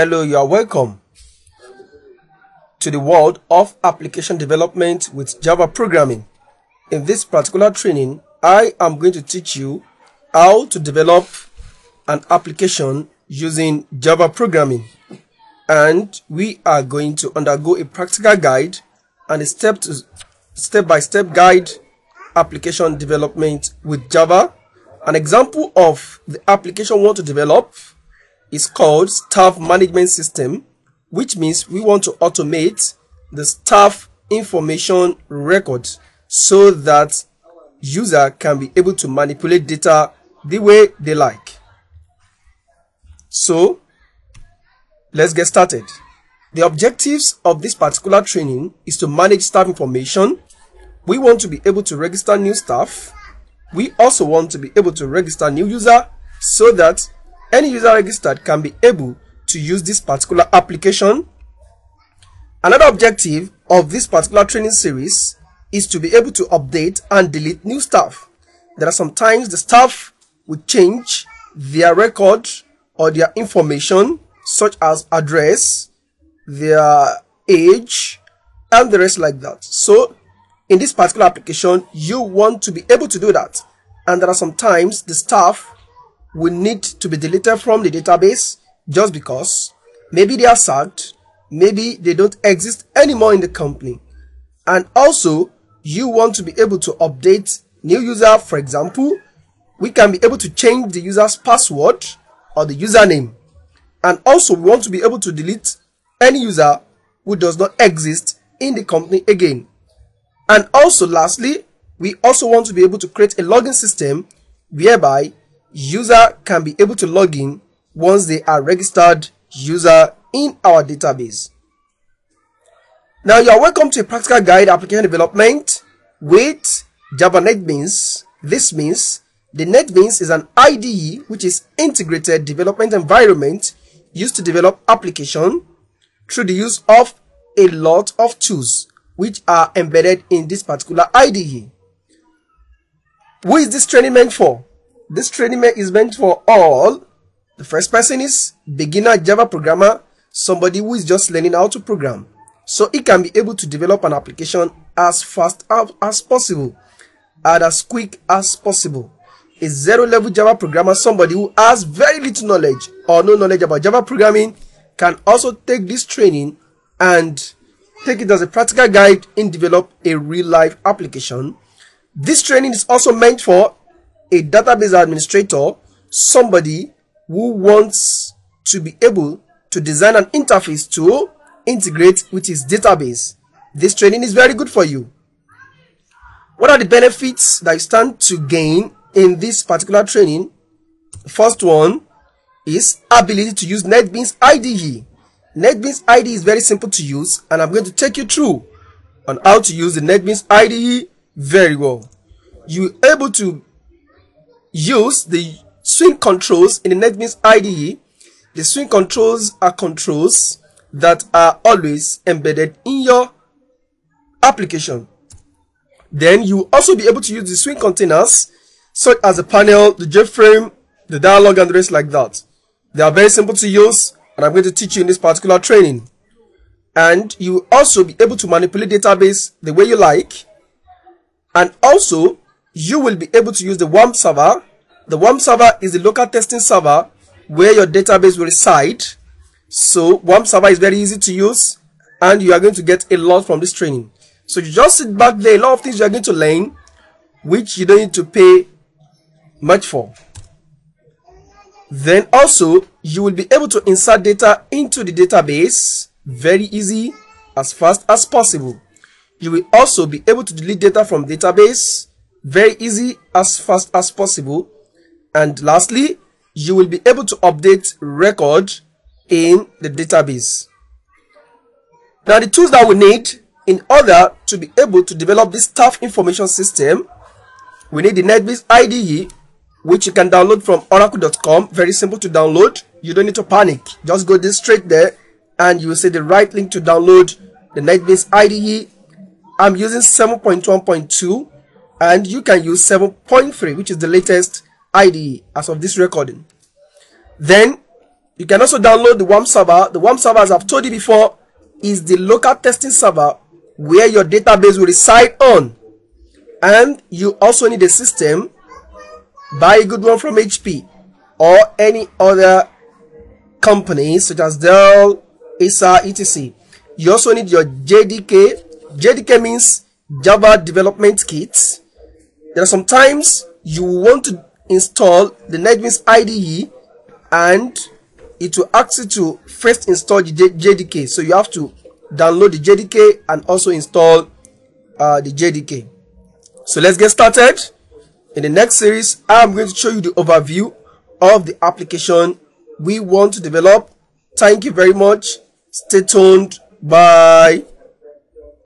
Hello, you are welcome to the world of application development with Java programming. In this particular training, I am going to teach you how to develop an application using Java programming. And we are going to undergo a practical guide and a step-by-step guide application development with Java. An example of the application we want to develop is called staff management system, which means we want to automate the staff information record so that user can be able to manipulate data the way they like. So let's get started. The objectives of this particular training is to manage staff information. We want to be able to register new staff. We also want to be able to register new user so that any user registered can be able to use this particular application. Another objective of this particular training series is to be able to update and delete new staff. There are sometimes the staff will change their record or their information, such as address, their age, and the rest like that. So in this particular application, you want to be able to do that. And there are sometimes the staff will need to be deleted from the database just because maybe they are sacked, maybe they don't exist anymore in the company. And also you want to be able to update new user. For example, we can be able to change the user's password or the username. And also we want to be able to delete any user who does not exist in the company again. And also lastly, we also want to be able to create a login system whereby user can be able to log in once they are registered user in our database. Now you are welcome to a practical guide application development with Java NetBeans. This means the NetBeans is an IDE, which is integrated development environment used to develop application through the use of a lot of tools which are embedded in this particular IDE. Who is this training meant for? This training is meant for all. The first person is beginner Java programmer, somebody who is just learning how to program. So he can be able to develop an application as fast as possible and as quick as possible. A zero-level Java programmer, somebody who has very little knowledge or no knowledge about Java programming, can also take this training and take it as a practical guide in develop a real-life application. This training is also meant for a database administrator, somebody who wants to be able to design an interface to integrate with his database. This training is very good for you. What are the benefits that you stand to gain in this particular training? The first one is ability to use NetBeans IDE. NetBeans IDE is very simple to use, and I'm going to take you through on how to use the NetBeans IDE very well. You're able to use the swing controls in the NetBeans IDE. The swing controls are controls that are always embedded in your application. Then you will also be able to use the swing containers such as the panel, the JFrame, the dialog, and the rest like that. They are very simple to use, and I'm going to teach you in this particular training. And you will also be able to manipulate database the way you like. And also you will be able to use the WAMP server. The WAMP server is the local testing server where your database will reside. So WAMP server is very easy to use, and you are going to get a lot from this training. So you just sit back there, a lot of things you are going to learn which you don't need to pay much for. Then also you will be able to insert data into the database very easy, as fast as possible. You will also be able to delete data from database very easy, as fast as possible. And lastly, you will be able to update record in the database. Now the tools that we need in order to be able to develop this staff information system, we need the NetBeans IDE, which you can download from oracle.com. Very simple to download. You don't need to panic. Just go this straight there and you will see the right link to download the NetBeans IDE. I'm using 7.1.2 and you can use 7.3, which is the latest IDE as of this recording. Then You can also download the WAMP server. The WAMP server, as I've told you before, is the local testing server where your database will reside on. And you also need a system. Buy a good one from HP or any other company such as Dell, Acer, etc. You also need your JDK. JDK means Java Development Kit. There are sometimes you want to install the NetBeans IDE and it will ask you to first install the JDK. So you have to download the JDK and also install the JDK. So let's get started. In the next series, I'm going to show you the overview of the application we want to develop. Thank you very much. Stay tuned. Bye.